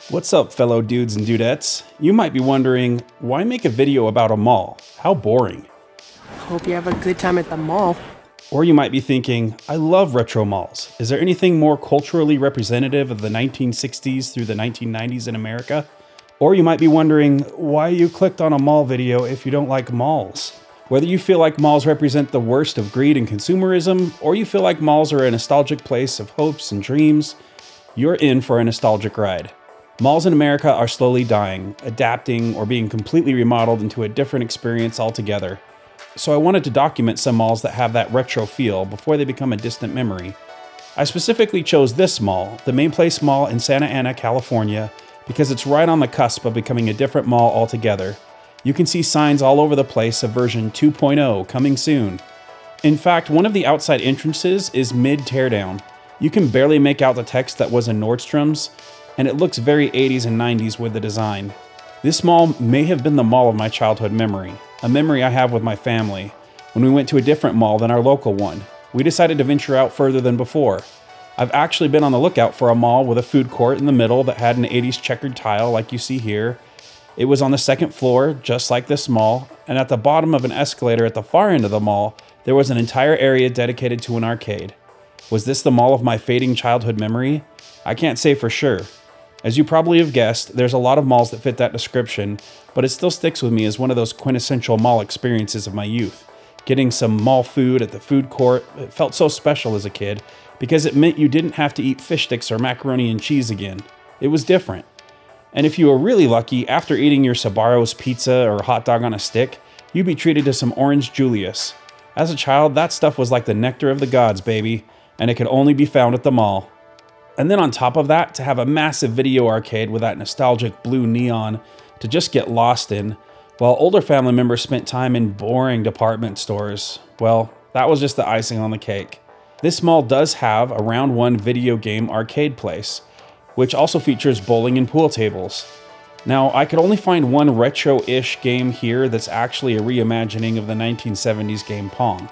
What's up, fellow dudes and dudettes? You might be wondering, why make a video about a mall? How boring. Hope you have a good time at the mall. Or you might be thinking, I love retro malls. Is there anything more culturally representative of the 1960s through the 1990s in America? Or you might be wondering why you clicked on a mall video if you don't like malls. Whether you feel like malls represent the worst of greed and consumerism, or you feel like malls are a nostalgic place of hopes and dreams, you're in for a nostalgic ride. Malls in America are slowly dying, adapting, or being completely remodeled into a different experience altogether. So I wanted to document some malls that have that retro feel before they become a distant memory. I specifically chose this mall, the MainPlace Mall in Santa Ana, California, because it's right on the cusp of becoming a different mall altogether. You can see signs all over the place of version 2.0 coming soon. In fact, one of the outside entrances is mid-teardown. You can barely make out the text that was in Nordstrom's, and it looks very 80s and 90s with the design. This mall may have been the mall of my childhood memory, a memory I have with my family, when we went to a different mall than our local one. We decided to venture out further than before. I've actually been on the lookout for a mall with a food court in the middle that had an 80s checkered tile like you see here. It was on the second floor, just like this mall, and at the bottom of an escalator at the far end of the mall, there was an entire area dedicated to an arcade. Was this the mall of my fading childhood memory? I can't say for sure. As you probably have guessed, there's a lot of malls that fit that description, but it still sticks with me as one of those quintessential mall experiences of my youth. Getting some mall food at the food court, it felt so special as a kid, because it meant you didn't have to eat fish sticks or macaroni and cheese again. It was different. And if you were really lucky, after eating your Sbarro's pizza or hot dog on a stick, you'd be treated to some Orange Julius. As a child, that stuff was like the nectar of the gods, baby, and it could only be found at the mall. And then on top of that, to have a massive video arcade with that nostalgic blue neon to just get lost in, while older family members spent time in boring department stores. Well, that was just the icing on the cake. This mall does have a round one video game arcade place, which also features bowling and pool tables. Now, I could only find one retro-ish game here that's actually a reimagining of the 1970s game Pong.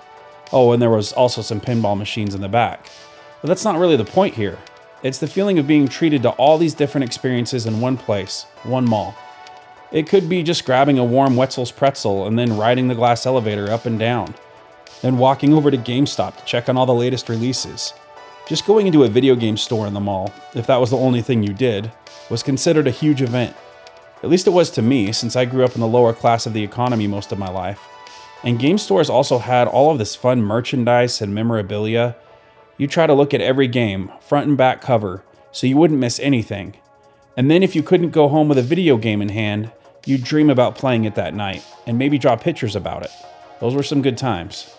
Oh, and there was also some pinball machines in the back. But that's not really the point here. It's the feeling of being treated to all these different experiences in one place, one mall. It could be just grabbing a warm Wetzel's pretzel and then riding the glass elevator up and down. Then walking over to GameStop to check on all the latest releases. Just going into a video game store in the mall, if that was the only thing you did, was considered a huge event. At least it was to me, since I grew up in the lower class of the economy most of my life. And game stores also had all of this fun merchandise and memorabilia. You try to look at every game, front and back cover, so you wouldn't miss anything. And then if you couldn't go home with a video game in hand, you'd dream about playing it that night, and maybe draw pictures about it. Those were some good times.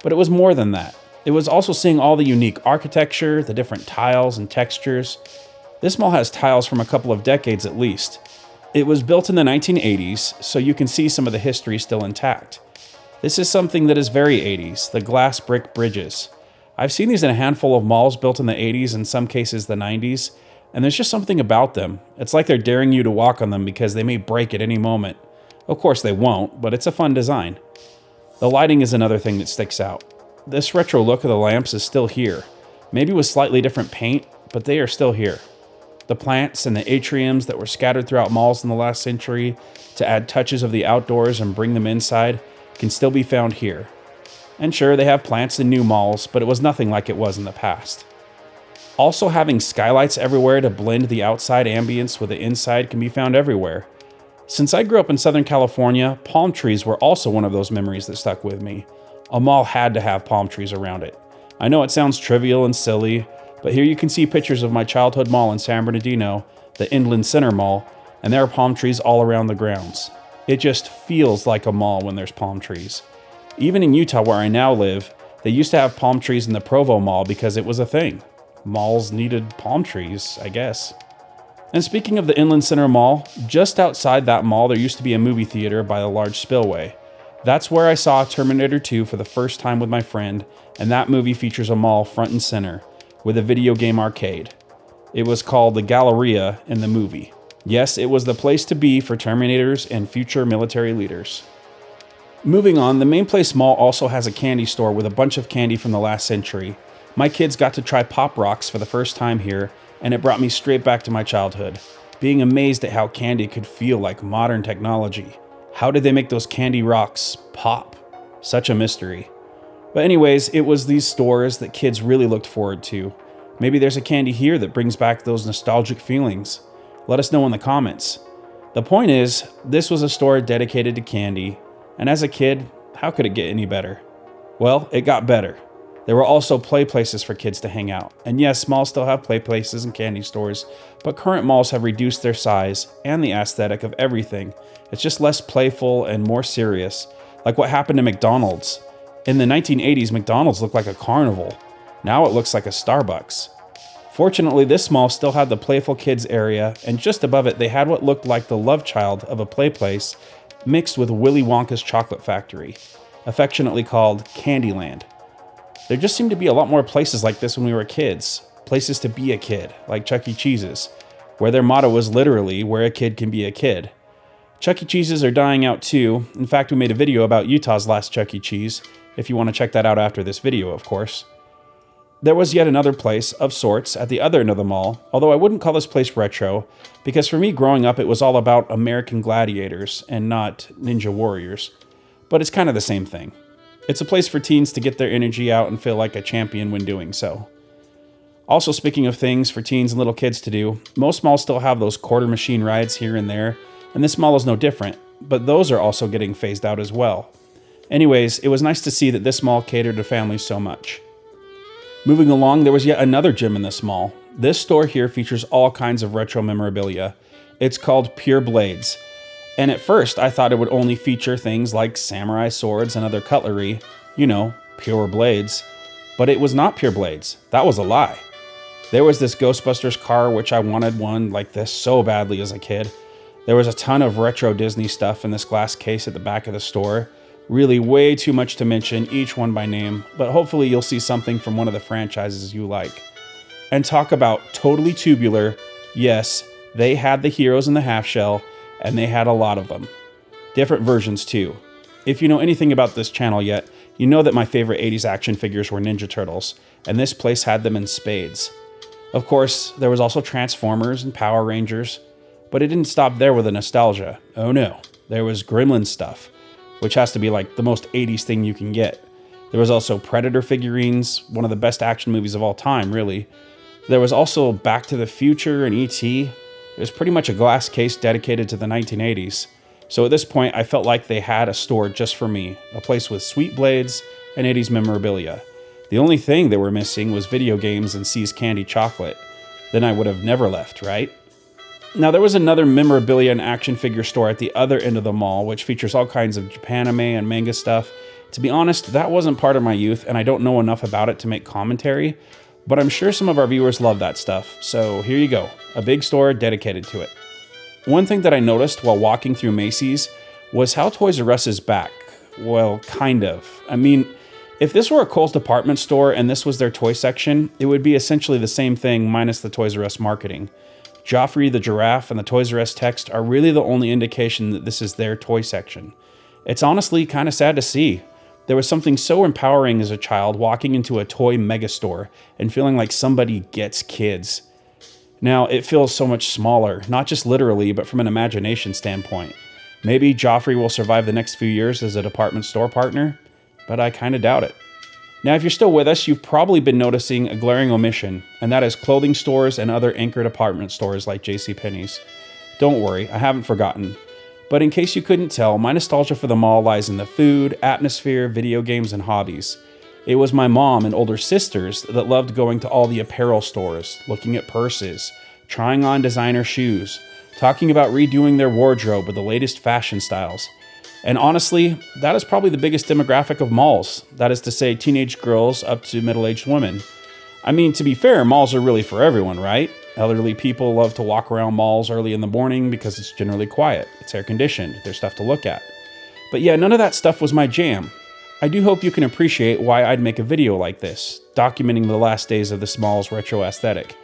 But it was more than that. It was also seeing all the unique architecture, the different tiles and textures. This mall has tiles from a couple of decades at least. It was built in the 1980s, so you can see some of the history still intact. This is something that is very 80s, the glass brick bridges. I've seen these in a handful of malls built in the 80s, in some cases the 90s, and there's just something about them. It's like they're daring you to walk on them because they may break at any moment. Of course they won't, but it's a fun design. The lighting is another thing that sticks out. This retro look of the lamps is still here. Maybe with slightly different paint, but they are still here. The plants and the atriums that were scattered throughout malls in the last century to add touches of the outdoors and bring them inside can still be found here. And sure, they have plants in new malls, but it was nothing like it was in the past. Also, having skylights everywhere to blend the outside ambience with the inside can be found everywhere. Since I grew up in Southern California, palm trees were also one of those memories that stuck with me. A mall had to have palm trees around it. I know it sounds trivial and silly, but here you can see pictures of my childhood mall in San Bernardino, the Inland Center Mall, and there are palm trees all around the grounds. It just feels like a mall when there's palm trees. Even in Utah, where I now live, they used to have palm trees in the Provo Mall because it was a thing. Malls needed palm trees, I guess. And speaking of the Inland Center Mall, just outside that mall there used to be a movie theater by a large spillway. That's where I saw Terminator 2 for the first time with my friend, and that movie features a mall front and center, with a video game arcade. It was called the Galleria in the movie. Yes, it was the place to be for Terminators and future military leaders. Moving on, the MainPlace Mall also has a candy store with a bunch of candy from the last century. My kids got to try Pop Rocks for the first time here, and it brought me straight back to my childhood. being amazed at how candy could feel like modern technology. How did they make those candy rocks pop? Such a mystery. But anyways, it was these stores that kids really looked forward to. Maybe there's a candy here that brings back those nostalgic feelings. Let us know in the comments. The point is, this was a store dedicated to candy, and as a kid, how could it get any better? Well, it got better. There were also play places for kids to hang out. And yes, malls still have play places and candy stores, but current malls have reduced their size and the aesthetic of everything. It's just less playful and more serious, like what happened to McDonald's. In the 1980s, McDonald's looked like a carnival. Now it looks like a Starbucks. Fortunately, this mall still had the playful kids area, and just above it, they had what looked like the love child of a play place mixed with Willy Wonka's chocolate factory, affectionately called Candyland. There just seemed to be a lot more places like this when we were kids, places to be a kid, like Chuck E. Cheese's, where their motto was literally, where a kid can be a kid. Chuck E. Cheese's are dying out too. In fact, we made a video about Utah's last Chuck E. Cheese, if you want to check that out after this video, of course. There was yet another place, of sorts, at the other end of the mall, although I wouldn't call this place retro, because for me growing up it was all about American gladiators and not ninja warriors. But it's kind of the same thing. It's a place for teens to get their energy out and feel like a champion when doing so. Also, speaking of things for teens and little kids to do, most malls still have those quarter machine rides here and there, and this mall is no different, but those are also getting phased out as well. Anyways, it was nice to see that this mall catered to families so much. Moving along, there was yet another gym in this mall. This store here features all kinds of retro memorabilia. It's called Pure Blades. And at first, I thought it would only feature things like samurai swords and other cutlery, pure blades. But it was not pure blades. That was a lie. There was this Ghostbusters car, which I wanted one like this so badly as a kid. There was a ton of retro Disney stuff in this glass case at the back of the store. Really way too much to mention, each one by name, but hopefully you'll see something from one of the franchises you like. And talk about totally tubular, yes, they had the heroes in the half shell, and they had a lot of them. Different versions too. If you know anything about this channel yet, you know that my favorite 80s action figures were Ninja Turtles, and this place had them in spades. Of course, there was also Transformers and Power Rangers, but it didn't stop there with the nostalgia. Oh no, there was Gremlin stuff, which has to be like the most 80s thing you can get. There was also Predator figurines, one of the best action movies of all time, really. There was also Back to the Future and E.T. It was pretty much a glass case dedicated to the 1980s. So at this point, I felt like they had a store just for me, a place with sweet blades and 80s memorabilia. The only thing they were missing was video games and See's candy chocolate. Then I would have never left, right? Now, there was another memorabilia and action figure store at the other end of the mall, which features all kinds of Japanime and manga stuff. To be honest, that wasn't part of my youth, and I don't know enough about it to make commentary, but I'm sure some of our viewers love that stuff, so here you go, a big store dedicated to it. One thing that I noticed while walking through Macy's was how Toys R Us is back. Well, kind of. I mean, if this were a Kohl's department store and this was their toy section, it would be essentially the same thing minus the Toys R Us marketing. Joffrey the giraffe and the Toys R Us text are really the only indication that this is their toy section. It's honestly kind of sad to see. There was something so empowering as a child walking into a toy megastore and feeling like somebody gets kids. Now, it feels so much smaller, not just literally, but from an imagination standpoint. Maybe Joffrey will survive the next few years as a department store partner, but I kind of doubt it. Now, if you're still with us, you've probably been noticing a glaring omission, and that is clothing stores and other anchor department stores like JCPenney's. Don't worry, I haven't forgotten. But in case you couldn't tell, my nostalgia for the mall lies in the food, atmosphere, video games, and hobbies. It was my mom and older sisters that loved going to all the apparel stores, looking at purses, trying on designer shoes, talking about redoing their wardrobe with the latest fashion styles. And honestly, that is probably the biggest demographic of malls. That is to say, teenage girls up to middle-aged women. I mean, to be fair, malls are really for everyone, right? Elderly people love to walk around malls early in the morning because it's generally quiet. It's air-conditioned. There's stuff to look at. But yeah, none of that stuff was my jam. I do hope you can appreciate why I'd make a video like this, documenting the last days of this mall's retro aesthetic.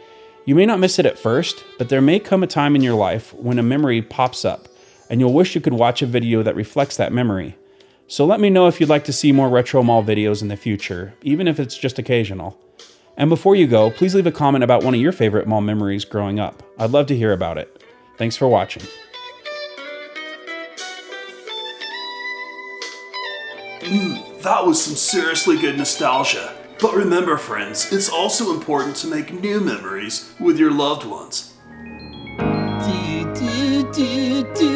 You may not miss it at first, but there may come a time in your life when a memory pops up, and you'll wish you could watch a video that reflects that memory. So let me know if you'd like to see more retro mall videos in the future, even if it's just occasional. And before you go, please leave a comment about one of your favorite mall memories growing up. I'd love to hear about it. Thanks for watching. That was some seriously good nostalgia. But remember, friends, it's also important to make new memories with your loved ones. Do, do, do, do.